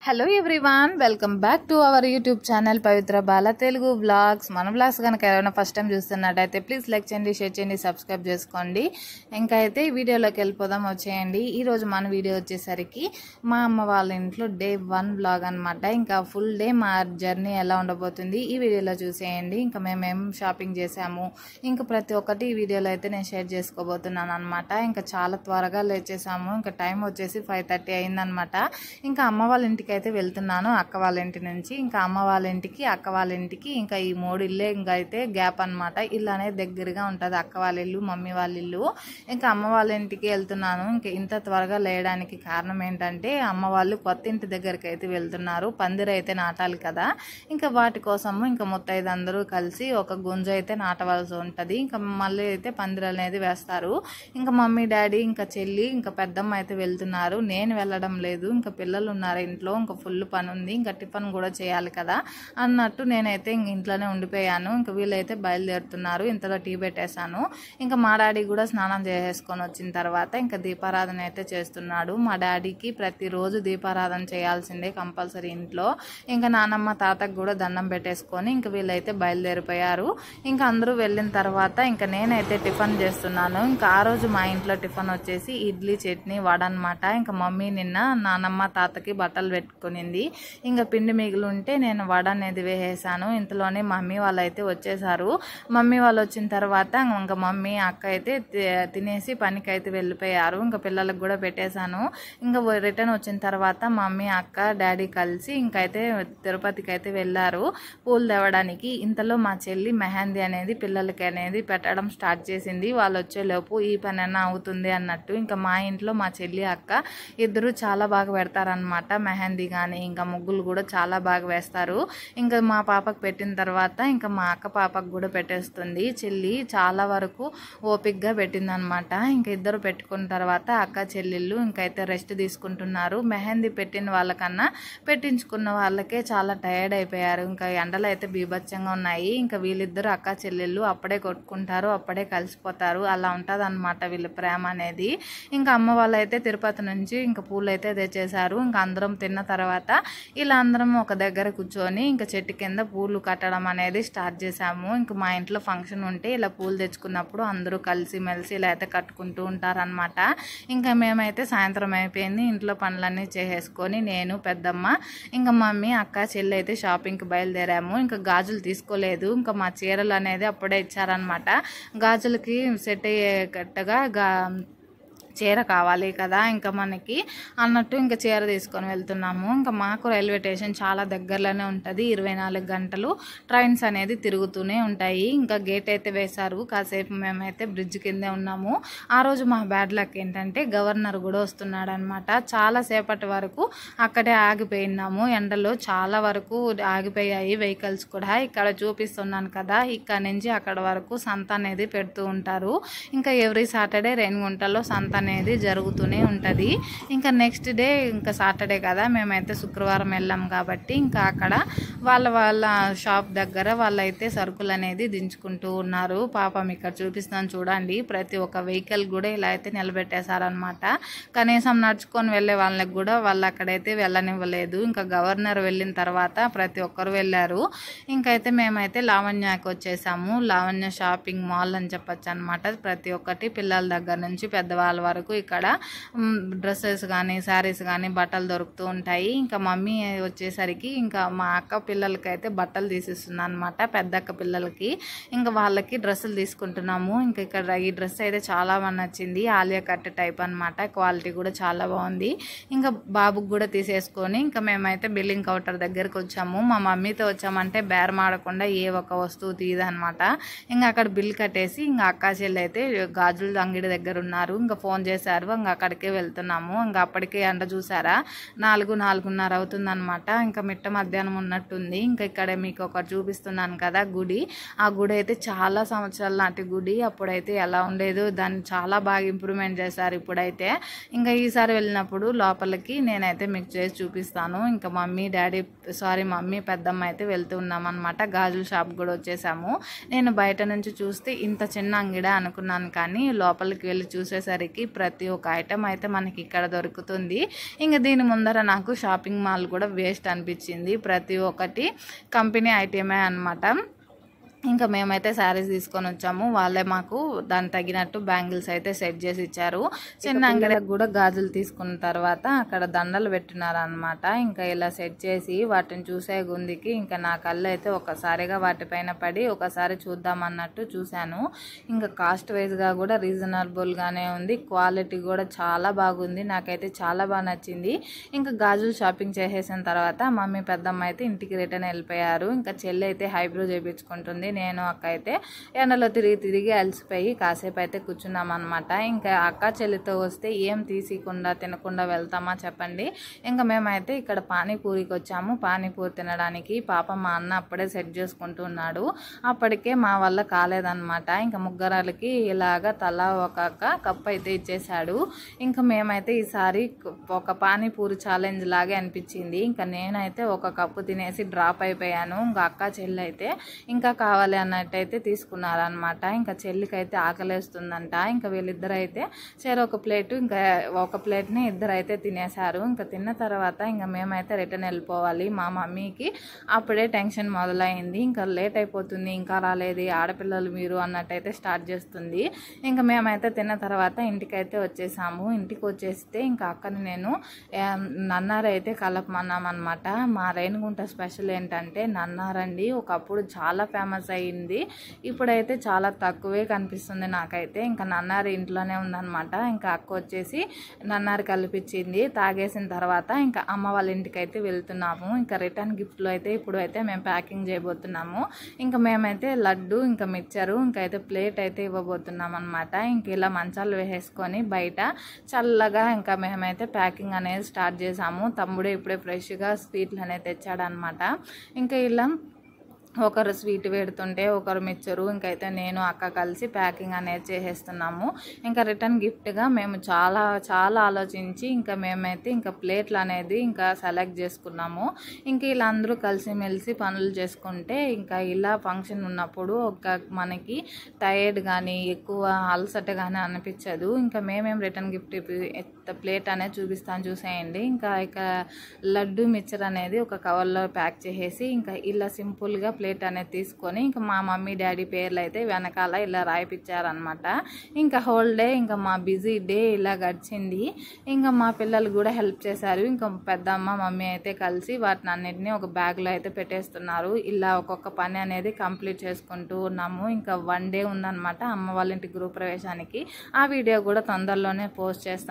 Hello everyone, welcome back to our YouTube channel Pavitra Bala Telugu vlogs. మన vlogs కనుక ఎవరైనా first time చూస్తున్నట్టయితే please like చేయండి, share చేయండి, సబ్స్క్రైబ్ చేసుకోండి. ఇంకా అయితే ఈ వీడియోలోకి వెళ్ళిపోదాం, వచ్చేయండి. ఈరోజు మన వీడియో వచ్చేసరికి మా అమ్మ వాళ్ళ ఇంట్లో డే 1 వ్లాగ్ అనమాట. ఇంకా ఫుల్ డే మా జర్నీ ఎలా ఉండబోతుంది ఈ వీడియోలో చూసేయండి. ఇంకా మేమేం షాపింగ్ చేసాము ఇంకా ప్రతి ఒక్కటి ఈ వీడియోలో అయితే నేను షేర్ చేసుకోబోతున్నాను అనమాట. ఇంకా చాలా త్వరగా లేచేసాము. ఇంకా టైం వచ్చేసి 5:30 అయిందనమాట. ఇంకా అమ్మ వాళ్ళ ఇంటికి అయితే వెళ్తున్నాను, అక్క వాళ్ళ ఇంటి నుంచి. ఇంకా అమ్మ వాళ్ళ ఇంటికి, అక్క వాళ్ళ ఇంటికి ఇంకా ఈ 3 ఇల్లే ఇంకా అయితే గ్యాప్ అనమాట. ఇల్లు అనేది దగ్గరగా ఉంటుంది, అక్క వాళ్ళ ఇల్లు, మమ్మీ వాళ్ళ ఇల్లు. ఇంకా అమ్మ వాళ్ళ ఇంటికి వెళ్తున్నాను. ఇంకా ఇంత త్వరగా లేయడానికి కారణం ఏంటంటే అమ్మ వాళ్ళు కొత్త ఇంటి దగ్గరికి అయితే వెళ్తున్నారు. పందిరి అయితే నాటాలి కదా, ఇంకా వాటి కోసము ఇంకా ముత్తైదు అందరూ కలిసి ఒక గుంజ అయితే నాటవలసి ఉంటుంది. ఇంకా మళ్ళీ అయితే పందిరి అనేది వేస్తారు. ఇంకా మమ్మీ డాడీ ఇంకా చెల్లి ఇంకా పెద్దమ్మ అయితే వెళ్తున్నారు. నేను వెళ్ళడం లేదు, ఇంకా పిల్లలు ఉన్నారు ఇంట్లో. ఇంకా ఫుల్ పని ఉంది, ఇంకా టిఫిన్ కూడా చేయాలి కదా అన్నట్టు నేనైతే ఇంట్లోనే ఉండిపోయాను. ఇంకా వీళ్ళైతే బయలుదేరుతున్నారు. ఇంతలో టీ పెట్టేశాను. ఇంకా మా డాడీ కూడా స్నానం చేసేసుకొని వచ్చిన తర్వాత ఇంకా దీపారాధన అయితే చేస్తున్నాడు. మా డాడీకి ప్రతిరోజు దీపారాధన చేయాల్సిందే కంపల్సరీ ఇంట్లో. ఇంకా నానమ్మ తాతకు కూడా దండం పెట్టేసుకొని ఇంకా వీళ్ళైతే బయలుదేరిపోయారు. ఇంకా అందరూ వెళ్ళిన తర్వాత ఇంకా నేనైతే టిఫిన్ చేస్తున్నాను. ఇంకా ఆ రోజు మా ఇంట్లో టిఫిన్ వచ్చేసి ఇడ్లీ, చట్నీ, వడ అనమాట. ఇంకా మమ్మీ నిన్న నానమ్మ తాతకి బట్టలు పెట్టుకునింది. ఇంకా పిండి మిగిలి ఉంటే నేను వడ అనేది వేసేసాను. ఇంతలోనే మమ్మీ వాళ్ళు అయితే వచ్చేసారు. మమ్మీ వాళ్ళు వచ్చిన తర్వాత ఇంకా మమ్మీ అక్క అయితే తినేసి పనికి అయితే వెళ్ళిపోయారు. ఇంకా పిల్లలకు కూడా పెట్టేశాను. ఇంకా రిటర్న్ వచ్చిన తర్వాత మమ్మీ, అక్క, డాడీ కలిసి ఇంకైతే తిరుపతికి అయితే వెళ్ళారు పూలు తేవడానికి. ఇంతలో మా చెల్లి మెహందీ అనేది పిల్లలకి అనేది పెట్టడం స్టార్ట్ చేసింది. వాళ్ళు వచ్చేలోపు ఈ పని అన్నా అవుతుంది అన్నట్టు. ఇంకా మా ఇంట్లో మా చెల్లి, అక్క ఇద్దరు చాలా బాగా పెడతారనమాట. మెహందీ కానీ ఇంకా ముగ్గులు కూడా చాలా బాగా వేస్తారు. ఇంకా మా పాపకు పెట్టిన తర్వాత ఇంకా మా అక్క పాపకు కూడా పెట్టేస్తుంది. చెల్లి చాలా వరకు ఓపిక్గా పెట్టింది అనమాట. ఇంకా ఇద్దరు పెట్టుకున్న తర్వాత అక్క చెల్లెళ్ళు ఇంకైతే రెస్ట్ తీసుకుంటున్నారు. మెహందీ పెట్టిన వాళ్ళకన్నా పెట్టించుకున్న వాళ్ళకే చాలా టైర్డ్ అయిపోయారు. ఇంకా ఎండలు అయితే బీభత్సంగా ఉన్నాయి. ఇంకా వీళ్ళిద్దరు అక్క చెల్లెళ్ళు అప్పుడే కొట్టుకుంటారు, అప్పుడే కలిసిపోతారు. అలా ఉంటుంది అనమాట వీళ్ళ ప్రేమ అనేది. ఇంకా అమ్మ వాళ్ళు అయితే తిరుపతి నుంచి ఇంకా పూలు అయితే తెచ్చేసారు. ఇంకా అందరం తిన్న తర్వాత ఇలా అందరం ఒక దగ్గర కూర్చొని ఇంకా చెట్టు కింద పూలు కట్టడం అనేది స్టార్ట్ చేసాము. ఇంకా మా ఇంట్లో ఫంక్షన్ ఉంటే ఇలా పూలు తెచ్చుకున్నప్పుడు అందరూ కలిసి మెలిసి ఇలా అయితే కట్టుకుంటూ ఉంటారనమాట. ఇంకా మేమైతే సాయంత్రం అయిపోయింది, ఇంట్లో పనులన్నీ చేసేసుకొని నేను, పెద్దమ్మ, ఇంకా మమ్మీ, అక్క, చెల్లి అయితే షాపింగ్కి బయలుదేరాము. ఇంకా గాజులు తీసుకోలేదు. ఇంకా మా చీరలు అనేది అప్పుడే ఇచ్చారనమాట. గాజులకి సెట్ అయ్యేటట్టుగా చీర కావాలి కదా ఇంకా మనకి అన్నట్టు ఇంకా చీర తీసుకొని వెళ్తున్నాము. ఇంకా మాకు రైల్వే స్టేషన్ చాలా దగ్గరలోనే ఉంటుంది. 24 గంటలు ట్రైన్స్ అనేది తిరుగుతూనే ఉంటాయి. ఇంకా గేట్ అయితే వేశారు. కాసేపు మేమైతే బ్రిడ్జ్ కిందే ఉన్నాము. ఆ రోజు మా బ్యాడ్ లక్ ఏంటంటే గవర్నర్ కూడా వస్తున్నాడు అనమాట. చాలా సేపటి వరకు అక్కడే ఆగిపోయినాము. ఎండలో చాలా వరకు ఆగిపోయాయి వెహికల్స్ కూడా. ఇక్కడ చూపిస్తున్నాను కదా, ఇక్కడ నుంచి అక్కడ వరకు సంత అనేది పెడుతూ ఉంటారు. ఇంకా ఎవ్రీ సాటర్డే రేణిగుంటలో సంత అనేది జరుగుతూనే ఉంటుంది. ఇంకా నెక్స్ట్ డే ఇంకా సాటర్డే కదా, మేమైతే శుక్రవారం వెళ్ళాం కాబట్టి ఇంకా అక్కడ వాళ్ళ షాప్ దగ్గర వాళ్ళైతే సరుకులు అనేది దించుకుంటూ ఉన్నారు. పాపం ఇక్కడ చూపిస్తాను చూడండి, ప్రతి ఒక్క వెహికల్ కూడా ఇలా అయితే నిలబెట్టేశారనమాట. కనీసం నడుచుకొని వెళ్ళే వాళ్ళకి కూడా వాళ్ళు అక్కడైతే వెళ్ళనివ్వలేదు. ఇంకా గవర్నర్ వెళ్ళిన తర్వాత ప్రతి ఒక్కరు వెళ్ళారు. ఇంకైతే మేమైతే లావణ్యకి వచ్చేసాము. లావణ్య షాపింగ్ మాల్ అని చెప్పచ్చు అనమాట. ప్రతి ఒక్కటి పిల్లల దగ్గర నుంచి పెద్దవాళ్ళ వరకు ఇక్కడ డ్రెస్సెస్ కానీ, శారీస్ కానీ, బట్టలు దొరుకుతూ ఉంటాయి. ఇంకా మమ్మీ వచ్చేసరికి ఇంకా మా అక్క పిల్లలకి అయితే బట్టలు తీసిస్తున్నాను అనమాట, పెద్దక్క పిల్లలకి. ఇంకా వాళ్ళకి డ్రెస్సులు తీసుకుంటున్నాము. ఇంకా ఇక్కడ ఈ డ్రెస్ అయితే చాలా బాగా నచ్చింది, ఆలియా కట్ టైప్ అనమాట. క్వాలిటీ కూడా చాలా బాగుంది. ఇంకా బాబుకి కూడా తీసేసుకొని ఇంకా మేమైతే బిల్లింగ్ కౌంటర్ దగ్గరకు వచ్చాము. మా మమ్మీతో వచ్చామంటే బేరం ఆడకుండా ఏ ఒక్క వస్తువు తీయదనమాట. ఇంకా అక్కడ బిల్ కట్టేసి ఇంకా అక్క చెల్లి అయితే గాజుల అంగడి దగ్గర ఉన్నారు. ఇంకా ఫోన్ చేశారు. ఇంకా అక్కడికే వెళ్తున్నాము. ఇంకా అప్పటికే ఎండ చూసారా 4-4:30 అవుతుందన్నమాట. ఇంకా మిట్ట మధ్యాహ్నం ఉన్నట్టుంది. ఇంకా ఇక్కడ మీకు ఒకటి చూపిస్తున్నాను కదా గుడి. ఆ గుడి అయితే చాలా సంవత్సరాల నాటి గుడి. అప్పుడైతే ఎలా ఉండేదో దాన్ని చాలా బాగా ఇంప్రూవ్మెంట్ చేశారు ఇప్పుడైతే. ఇంకా ఈసారి వెళ్ళినప్పుడు లోపలికి నేనైతే మీకు చేసి చూపిస్తాను. ఇంకా మమ్మీ పెద్దమ్మ అయితే వెళ్తూ ఉన్నామన్నమాట. గాజుల షాప్ కూడా వచ్చేసాము. నేను బయట నుంచి చూస్తే ఇంత చిన్న అంగిడా అనుకున్నాను, కానీ లోపలికి వెళ్ళి చూసేసరికి ప్రతి ఒక్క ఐటెం అయితే మనకి ఇక్కడ దొరుకుతుంది. ఇంకా దీని ముందర నాకు షాపింగ్ మాల్ కూడా వేస్ట్ అనిపించింది. ప్రతి ఒక్కటి కంపెనీ ఐటమే అన్నమాట. ఇంకా మేమైతే శారీస్ తీసుకొని వచ్చాము. వాళ్ళే మాకు దానికి తగినట్టు బ్యాంగిల్స్ అయితే సెట్ చేసి ఇచ్చారు. చిన్న అంగడికి కూడా గాజులు తీసుకున్న తర్వాత అక్కడ దండలు పెట్టినారు అనమాట. ఇంకా ఇలా సెట్ చేసి వాటిని చూసే గుందికి ఇంకా నా కళ్ళు అయితే ఒకసారిగా వాటిపైన పడి ఒకసారి చూద్దాం అన్నట్టు చూశాను. ఇంకా కాస్ట్ వైజ్గా కూడా రీజనబుల్గానే ఉంది. క్వాలిటీ కూడా చాలా బాగుంది. నాకైతే చాలా బాగా నచ్చింది. ఇంకా గాజులు షాపింగ్ చేసేసిన తర్వాత మమ్మీ పెద్దమ్మ అయితే ఇంటికి రిటర్న్ వెళ్ళిపోయారు. ఇంకా చెల్లి అయితే హైబ్రో చేయించుకుంటుంది. నేను అక్క అయితే ఎండలో తిరిగి అలసిపోయి కాసేపు అయితే కూర్చున్నాం అనమాట. ఇంకా అక్క చెల్లితో వస్తే ఏం తీసికుండా తినకుండా వెళ్తామా చెప్పండి. ఇంకా మేమైతే ఇక్కడ పానీపూరికి వచ్చాము. పానీపూరి తినడానికి మా అన్న అప్పుడే సెట్ చేసుకుంటూ ఉన్నాడు. అప్పటికే మా వల్ల కాలేదన్నమాట. ఇంకా ముగ్గురాలకి ఇలాగా తలా ఒక కప్ అయితే ఇచ్చేసాడు. ఇంకా మేమైతే ఈసారి ఒక పానీపూరి ఛాలెంజ్ లాగే అనిపించింది. ఇంకా నేనైతే ఒక కప్పు తినేసి డ్రాప్ అయిపోయాను. ఇంకా అక్క చెల్లి అయితే ఇంకా కావాలి అన్నట్టయితే తీసుకున్నారనమాట. ఇంకా చెల్లికి అయితే ఆకలేస్తుందంట. ఇంకా వీళ్ళిద్దరు అయితే ఒక ప్లేటు ఇంకా ఒక ప్లేట్ని ఇద్దరు అయితే తినేశారు. ఇంకా తిన్న తర్వాత ఇంకా మేమైతే రిటర్న్ వెళ్ళిపోవాలి. మా మమ్మీకి అప్పుడే టెన్షన్ మొదలైంది. ఇంకా లేట్ అయిపోతుంది, ఇంకా రాలేదు ఆడపిల్లలు మీరు అన్నట్టయితే స్టార్ట్ చేస్తుంది. ఇంకా మేమైతే తిన్న తర్వాత ఇంటికైతే వచ్చేసాము. ఇంటికి వచ్చేస్తే ఇంకా అక్కని నేను నన్నారైతే కలపమన్నామన్నమాట. మా రేణిగుంట స్పెషల్ ఏంటంటే నన్నారండి. ఒకప్పుడు చాలా ఫేమస్ అయింది. ఇప్పుడైతే చాలా తక్కువే కనిపిస్తుంది నాకైతే. ఇంకా నన్నారి ఇంట్లోనే ఉందన్నమాట. ఇంకా అక్క వచ్చేసి నన్నారి కలిపించింది. తాగేసిన తర్వాత ఇంకా అమ్మ వాళ్ళ ఇంటికి అయితే వెళ్తున్నాము. ఇంకా రిటర్న్ గిఫ్ట్లో అయితే ఇప్పుడు అయితే మేము ప్యాకింగ్ చేయబోతున్నాము. ఇంకా మేమైతే లడ్డు ఇంకా మిక్చరు ఇంకా అయితే ప్లేట్ అయితే ఇవ్వబోతున్నాం అనమాట. ఇంక ఇలా మంచాలు వేసేసుకొని బయట చల్లగా ఇంకా మేమైతే ప్యాకింగ్ అనేది స్టార్ట్ చేసాము. తమ్ముడే ఇప్పుడే ఫ్రెష్గా స్వీట్లు అనేది తెచ్చాడనమాట. ఇంకా ఇలా ఒకరు స్వీట్ పెడుతుంటే ఒకరు మిక్చరు ఇంకైతే నేను అక్క కలిసి ప్యాకింగ్ అనేది చేసేస్తున్నాము. ఇంకా రిటర్న్ గిఫ్ట్గా మేము చాలా చాలా ఆలోచించి ఇంకా మేమైతే ఇంకా ప్లేట్లు అనేది ఇంకా సెలెక్ట్ చేసుకున్నాము. ఇంకా ఇలా అందరూ కలిసిమెలిసి పనులు చేసుకుంటే ఇంకా ఇలా ఫంక్షన్ ఉన్నప్పుడు ఒక మనకి టైర్డ్ కానీ ఎక్కువ అలసట కానీ అనిపించదు. ఇంకా మేమేం రిటర్న్ గిఫ్ట్ ప్లేట్ అనేది చూపిస్తాను చూసేయండి. ఇంకా లడ్డు మిక్చర్ అనేది ఒక కవర్లో ప్యాక్ చేసేసి ఇంకా ఇలా సింపుల్గా ప్లేట్ అనేది తీసుకొని ఇంకా మా మమ్మీ డాడీ పేర్లు అయితే వెనకాల ఇలా రాయిపించారనమాట. ఇంకా హోల్ డే ఇంకా మా బిజీ డే ఇలా గడిచింది. ఇంకా మా పిల్లలు కూడా హెల్ప్ చేశారు. ఇంకా పెద్దమ్మ మమ్మీ అయితే కలిసి వాటిని అన్నిటినీ ఒక బ్యాగ్లో అయితే పెట్టేస్తున్నారు. ఇలా ఒక్కొక్క పని అనేది కంప్లీట్ చేసుకుంటూ ఉన్నాము. ఇంకా 1 డే ఉందన్నమాట అమ్మ వాళ్ళ ఇంటి గృహప్రవేశానికి. ఆ వీడియో కూడా తొందరలోనే పోస్ట్ చేస్తాను.